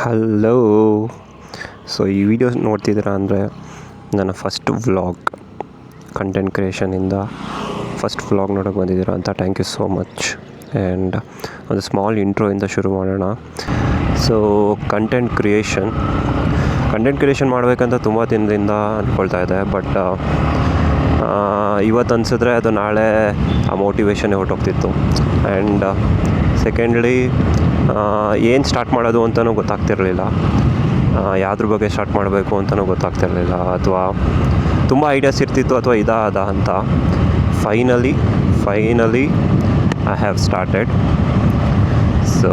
Hello. So ಈ video ನೋಡ್ತಿದ್ದೀರಾ ಅಂದರೆ ನನ್ನ ಫಸ್ಟ್ ವ್ಲಾಗ್ ಕಂಟೆಂಟ್ ಕ್ರಿಯೇಷನಿಂದ ಫಸ್ಟ್ ವ್ಲಾಗ್ ನೋಡೋಕೆ ಬಂದಿದ್ದೀರಾ ಅಂತ thank you so much. And ಒಂದು ಸ್ಮಾಲ್ ಇಂಟ್ರೋಯಿಂದ ಶುರು ಮಾಡೋಣ. ಸೊ ಕಂಟೆಂಟ್ ಕ್ರಿಯೇಷನ್ ಮಾಡಬೇಕಂತ ತುಂಬ ದಿನದಿಂದ ಅಂದ್ಕೊಳ್ತಾ ಇದ್ದೆ, ಬಟ್ ಇವತ್ತು ಅನಿಸಿದ್ರೆ ಅದು ನಾಳೆ ಆ ಮೋಟಿವೇಶನ್ನೇ ಹೊರಟೋಗ್ತಿತ್ತು. ಆ್ಯಂಡ್ ಸೆಕೆಂಡ್ಲಿ ಏನು ಸ್ಟಾರ್ಟ್ ಮಾಡೋದು ಅಂತಲೂ ಗೊತ್ತಾಗ್ತಿರಲಿಲ್ಲ, ಯಾವುದ್ರ ಬಗ್ಗೆ ಸ್ಟಾರ್ಟ್ ಮಾಡಬೇಕು ಅಂತಲೂ ಗೊತ್ತಾಗ್ತಿರಲಿಲ್ಲ, ಅಥವಾ ತುಂಬ ಐಡಿಯಾಸ್ ಇರ್ತಿತ್ತು ಅಥವಾ ಅದ ಅಂತ. Finally I have started. So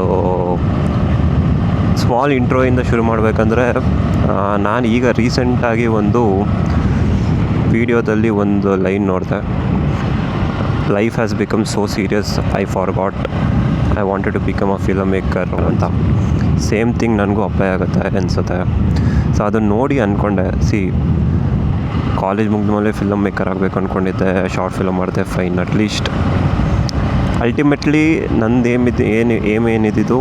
small ಇಂಟ್ರೋಯಿಂದ ಶುರು ಮಾಡಬೇಕಂದ್ರೆ, ನಾನು ಈಗ ರೀಸೆಂಟಾಗಿ ಒಂದು ವಿಡಿಯೋದಲ್ಲಿ ಒಂದು ಲೈನ್ ನೋಡಿದೆ. Life has become so serious I forgot I wanted to become a film maker ಅಂತ. ಸೇಮ್ ಥಿಂಗ್ ನನಗೂ ಅಪ್ಲೈ ಆಗುತ್ತೆ ಅನಿಸುತ್ತೆ. ಸೊ ಅದನ್ನು ನೋಡಿ ಅಂದ್ಕೊಂಡೆ, ಕಾಲೇಜ್ ಮುಗಿದ ಮೇಲೆ ಫಿಲಮ್ ಮೇಕರ್ ಆಗಬೇಕು ಅಂದ್ಕೊಂಡಿದ್ದೆ, ಶಾರ್ಟ್ ಫಿಲಮ್ ಮಾಡಿದೆ, ಫೈನ್. ಅಟ್ಲೀಸ್ಟ್ ಅಲ್ಟಿಮೇಟ್ಲಿ ನಂದು ಏನಿದ್ದು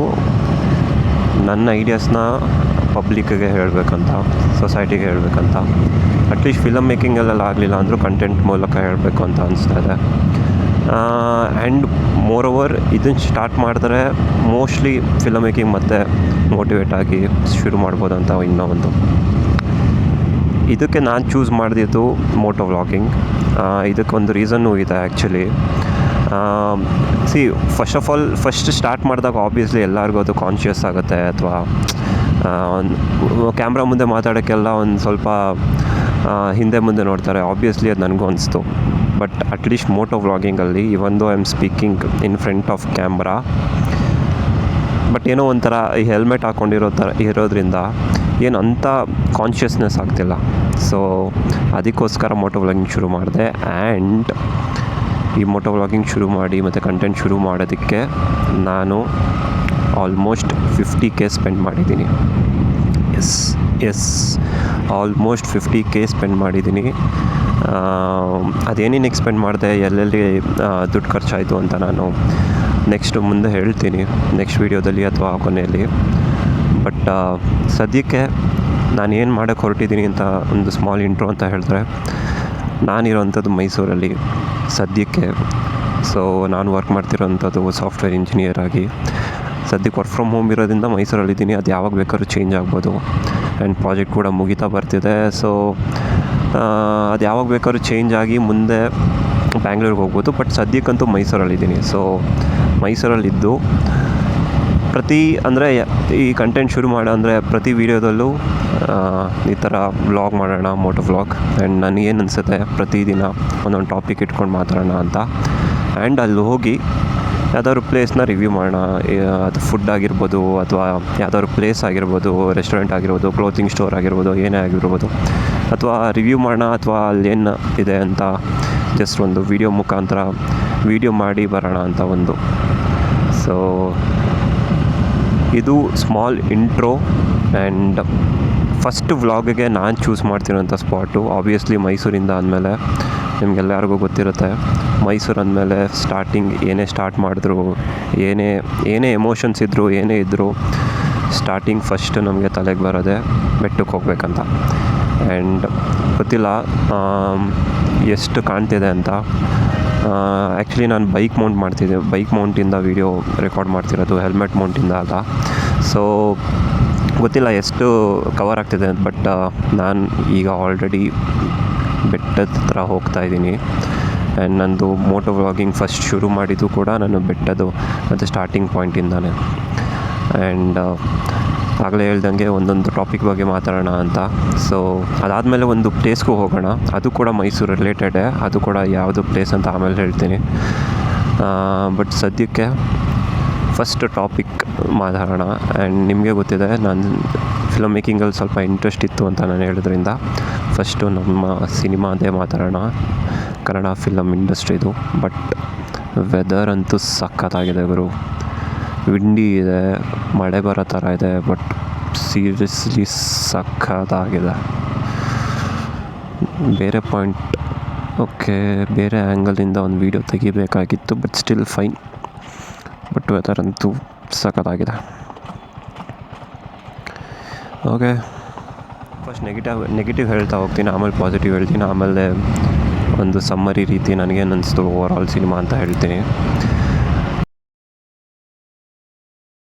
ನನ್ನ ಐಡಿಯಾಸ್ನ ಪಬ್ಲಿಕ್ಕಿಗೆ ಹೇಳಬೇಕಂತ, ಸೊಸೈಟಿಗೆ ಹೇಳಬೇಕಂತ. ಅಟ್ಲೀಸ್ಟ್ ಫಿಲಮ್ ಮೇಕಿಂಗಲ್ಲೆಲ್ಲ ಆಗಲಿಲ್ಲ ಅಂದರೂ ಕಂಟೆಂಟ್ ಮೂಲಕ ಹೇಳಬೇಕು ಅಂತ ಅನಿಸ್ತಾ ಇದೆ. ಆ್ಯಂಡ್ ಮೋರ್ ಓವರ್ ಇದನ್ನು ಸ್ಟಾರ್ಟ್ ಮಾಡಿದ್ರೆ ಮೋಸ್ಟ್ಲಿ ಫಿಲಮ್ ಮೇಕಿಂಗ್ ಮತ್ತೆ ಮೋಟಿವೇಟ್ ಆಗಿ ಶುರು ಮಾಡ್ಬೋದು ಅಂತ ಇನ್ನೂ ಒಂದು. ಇದಕ್ಕೆ ನಾನು ಚೂಸ್ ಮಾಡಿದ್ದು ಮೋಟೋ ವ್ಲಾಗಿಂಗ್. ಇದಕ್ಕೊಂದು ರೀಸನ್ನೂ ಇದೆ ಆ್ಯಕ್ಚುಲಿ. ಫಸ್ಟ್ ಸ್ಟಾರ್ಟ್ ಮಾಡಿದಾಗ ಆಬ್ವಿಯಸ್ಲಿ ಎಲ್ಲರಿಗೂ ಅದು ಕಾನ್ಷಿಯಸ್ ಆಗುತ್ತೆ, ಅಥವಾ ಕ್ಯಾಮ್ರಾ ಮುಂದೆ ಮಾತಾಡೋಕ್ಕೆಲ್ಲ ಒಂದು ಸ್ವಲ್ಪ ಹಿಂದೆ ಮುಂದೆ ನೋಡ್ತಾರೆ. ಆಬ್ವಿಯಸ್ಲಿ ಅದು ನನಗೂ ಅನಿಸ್ತು. ಬಟ್ ಅಟ್ಲೀಸ್ಟ್ ಮೋಟೋ ವ್ಲಾಗಿಂಗಲ್ಲಿ even though I am speaking in front of camera, but ಏನೋ ಒಂಥರ ಈ ಹೆಲ್ಮೆಟ್ ಇರೋದ್ರಿಂದ ಏನು ಅಂಥ ಕಾನ್ಷಿಯಸ್ನೆಸ್ ಆಗ್ತಿಲ್ಲ. ಸೊ ಅದಕ್ಕೋಸ್ಕರ ಮೋಟೋ ವ್ಲಾಗಿಂಗ್ ಶುರು ಮಾಡಿದೆ. ಆ್ಯಂಡ್ ಈ ಮೋಟೋ ವ್ಲಾಗಿಂಗ್ ಶುರು ಮಾಡಿ ಮತ್ತು ಕಂಟೆಂಟ್ ಶುರು ಮಾಡೋದಕ್ಕೆ ನಾನು ಆಲ್ಮೋಸ್ಟ್ 50K ಸ್ಪೆಂಡ್ ಮಾಡಿದ್ದೀನಿ. ಎಸ್ ಆಲ್ಮೋಸ್ಟ್ 50K ಸ್ಪೆಂಡ್ ಮಾಡಿದ್ದೀನಿ. ಅದೇನೇನು ಎಕ್ಸ್ಪೆಂಡ್ ಮಾಡಿದೆ, ಎಲ್ಲೆಲ್ಲಿ ದುಡ್ಡು ಖರ್ಚಾಯಿತು ಅಂತ ನಾನು ಮುಂದೆ ಹೇಳ್ತೀನಿ, ನೆಕ್ಸ್ಟ್ ವೀಡಿಯೋದಲ್ಲಿ ಅಥವಾ ಕೊನೆಯಲ್ಲಿ. ಬಟ್ ಸದ್ಯಕ್ಕೆ ನಾನು ಏನು ಮಾಡೋಕ್ಕೆ ಹೊರಟಿದ್ದೀನಿ ಅಂತ ಒಂದು ಸ್ಮಾಲ್ ಇಂಟ್ರೋ ಅಂತ ಹೇಳಿದ್ರೆ, ನಾನಿರೋವಂಥದ್ದು ಮೈಸೂರಲ್ಲಿ ಸದ್ಯಕ್ಕೆ. ಸೊ ನಾನು ವರ್ಕ್ ಮಾಡ್ತಿರೋವಂಥದ್ದು ಸಾಫ್ಟ್ವೇರ್ ಇಂಜಿನಿಯರ್ ಆಗಿ. ಸದ್ಯಕ್ಕೆ ವರ್ಕ್ ಫ್ರಮ್ ಹೋಮ್ ಇರೋದ್ರಿಂದ ಮೈಸೂರಲ್ಲಿದ್ದೀನಿ. ಅದು ಯಾವಾಗ ಬೇಕಾದ್ರೂ ಚೇಂಜ್ ಆಗ್ಬೋದು. ಆ್ಯಂಡ್ ಪ್ರಾಜೆಕ್ಟ್ ಕೂಡ ಮುಗಿತಾ ಬರ್ತಿದೆ. ಸೊ ಅದು ಯಾವಾಗ ಬೇಕಾದ್ರೂ ಚೇಂಜ್ ಆಗಿ ಮುಂದೆ ಬ್ಯಾಂಗ್ಳೂರಿಗೆ ಹೋಗ್ಬೋದು. ಬಟ್ ಸದ್ಯಕ್ಕಂತೂ ಮೈಸೂರಲ್ಲಿದ್ದೀನಿ. ಸೊ ಮೈಸೂರಲ್ಲಿದ್ದು ಈ ಕಂಟೆಂಟ್ ಶುರು ಅಂದರೆ ಪ್ರತಿ ವೀಡಿಯೋದಲ್ಲೂ ಈ ಥರ ವ್ಲಾಗ್ ಮಾಡೋಣ, ಮೋಟೋ ವ್ಲಾಗ್. ಆ್ಯಂಡ್ ನನಗೇನು ಅನಿಸುತ್ತೆ, ಪ್ರತಿದಿನ ಒಂದೊಂದು ಟಾಪಿಕ್ ಇಟ್ಕೊಂಡು ಮಾತಾಡೋಣ ಅಂತ. ಆ್ಯಂಡ್ ಅಲ್ಲಿ ಹೋಗಿ ಯಾವ್ದಾದ್ರು ಪ್ಲೇಸ್ನ ರಿವ್ಯೂ ಮಾಡೋಣ. ಅದು ಫುಡ್ ಆಗಿರ್ಬೋದು, ಅಥವಾ ಯಾವ್ದಾದ್ರು ಪ್ಲೇಸ್ ಆಗಿರ್ಬೋದು, ರೆಸ್ಟೋರೆಂಟ್ ಆಗಿರ್ಬೋದು, ಕ್ಲೋತಿಂಗ್ ಸ್ಟೋರ್ ಆಗಿರ್ಬೋದು, ಏನೇ ಆಗಿರ್ಬೋದು, ಅಥವಾ ರಿವ್ಯೂ ಮಾಡೋಣ, ಅಥವಾ ಅಲ್ಲೇನು ಇದೆ ಅಂತ ಜಸ್ಟ್ ಒಂದು ವೀಡಿಯೋ ಮುಖಾಂತರ ವೀಡಿಯೋ ಮಾಡಿ ಬರೋಣ ಅಂತ ಒಂದು. ಸೊ ಇದು ಸ್ಮಾಲ್ ಇಂಟ್ರೋ. ಆ್ಯಂಡ್ ಫಸ್ಟ್ ವ್ಲಾಗಿಗೆ ನಾನು ಚೂಸ್ ಮಾಡ್ತಿರೋಂಥ ಸ್ಪಾಟು ಆಬ್ವಿಯಸ್ಲಿ ಮೈಸೂರಿಂದ ಅಂದಮೇಲೆ ನಿಮಗೆಲ್ಲರಿಗೂ ಗೊತ್ತಿರುತ್ತೆ. ಮೈಸೂರು ಅಂದಮೇಲೆ ಏನೇ ಸ್ಟಾರ್ಟ್ ಮಾಡಿದ್ರು, ಏನೇ ಎಮೋಷನ್ಸ್ ಇದ್ದರೂ, ಏನೇ ಇದ್ದರೂ ಸ್ಟಾರ್ಟಿಂಗ್ ಫಸ್ಟ್ ನಮಗೆ ತಲೆಗೆ ಬರೋದೆ ಬೆಟ್ಟಕ್ಕೆ ಹೋಗ್ಬೇಕಂತ. ಆ್ಯಂಡ್ ಗೊತ್ತಿಲ್ಲ ಎಷ್ಟು ಕಾಣ್ತಿದೆ ಅಂತ. ಆ್ಯಕ್ಚುಲಿ ನಾನು ಬೈಕ್ ಮೌಂಟಿಂದ ವೀಡಿಯೋ ರೆಕಾರ್ಡ್ ಮಾಡ್ತಿರೋದು, ಹೆಲ್ಮೆಟ್ ಮೌಂಟಿಂದ ಅಲ್ಲ. ಸೊ ಗೊತ್ತಿಲ್ಲ ಎಷ್ಟು ಕವರ್ ಆಗ್ತಿದೆ ಅಂತ. ಬಟ್ ನಾನು ಈಗ ಆಲ್ರೆಡಿ ಬೆಟ್ಟದ ಹತ್ರ ಹೋಗ್ತಾಯಿದ್ದೀನಿ. ಆ್ಯಂಡ್ ನಂದು ಮೋಟೋ ವ್ಲಾಗಿಂಗ್ ಫಸ್ಟ್ ಶುರು ಮಾಡಿದ್ದು ಕೂಡ ನಾನು ಬೆಟ್ಟದ್ದು ಮತ್ತು ಸ್ಟಾರ್ಟಿಂಗ್ ಪಾಯಿಂಟಿಂದಾನೆ. ಆ್ಯಂಡ್ ಆಗಲೇ ಹೇಳ್ದಂಗೆ ಒಂದೊಂದು ಟಾಪಿಕ್ ಬಗ್ಗೆ ಮಾತಾಡೋಣ ಅಂತ. ಸೊ ಅದಾದಮೇಲೆ ಒಂದು ಪ್ಲೇಸ್ಗೂ ಹೋಗೋಣ, ಅದು ಕೂಡ ಮೈಸೂರು ರಿಲೇಟೆಡೇ. ಅದು ಕೂಡ ಯಾವುದು ಪ್ಲೇಸ್ ಅಂತ ಆಮೇಲೆ ಹೇಳ್ತೀನಿ. ಬಟ್ ಸದ್ಯಕ್ಕೆ ಫಸ್ಟ್ ಟಾಪಿಕ್ ಮಾತಾಡೋಣ. ಆ್ಯಂಡ್ ನಿಮಗೆ ಗೊತ್ತಿದೆ, ನಾನು ಫಿಲಮ್ ಮೇಕಿಂಗಲ್ಲಿ ಸ್ವಲ್ಪ ಇಂಟ್ರೆಸ್ಟ್ ಇತ್ತು ಅಂತ ನಾನು ಹೇಳಿದ್ರಿಂದ ಫಸ್ಟು ನಮ್ಮ ಸಿನಿಮಾದೇ ಮಾತಾಡೋಣ, ಕನ್ನಡ ಫಿಲಮ್ ಇಂಡಸ್ಟ್ರಿದು. ಬಟ್ ವೆದರ್ ಅಂತೂ ಸಖತ್ತಾಗಿದೆ ಗುರು. ವಿಂಡಿ ಇದೆ, ಮಳೆ ಬರೋ ಥರ ಇದೆ. ಬಟ್ ಸೀರಿಯಸ್ಲಿ ಸಖತ್ತಾಗಿದೆ. ಬೇರೆ ಬೇರೆ ಆ್ಯಂಗಲಿಂದ ಒಂದು ವೀಡಿಯೋ ತೆಗಿಬೇಕಾಗಿತ್ತು, but still fine. But weather ಅಂತೂ ಸಖತ್ತಾಗಿದೆ. ಓಕೆ, ಫಸ್ಟ್ ನೆಗೆಟಿವ್ ಹೇಳ್ತಾ ಹೋಗ್ತೀನಿ, ಆಮೇಲೆ ಪಾಸಿಟಿವ್ ಹೇಳ್ತೀನಿ, ಆಮೇಲೆ ಒಂದು ಸಮ್ಮರಿ ರೀತಿ ನನಗೇನು ಅನಿಸ್ತು ಓವರ್ ಆಲ್ ಸಿನಿಮಾ ಅಂತ ಹೇಳ್ತೀನಿ.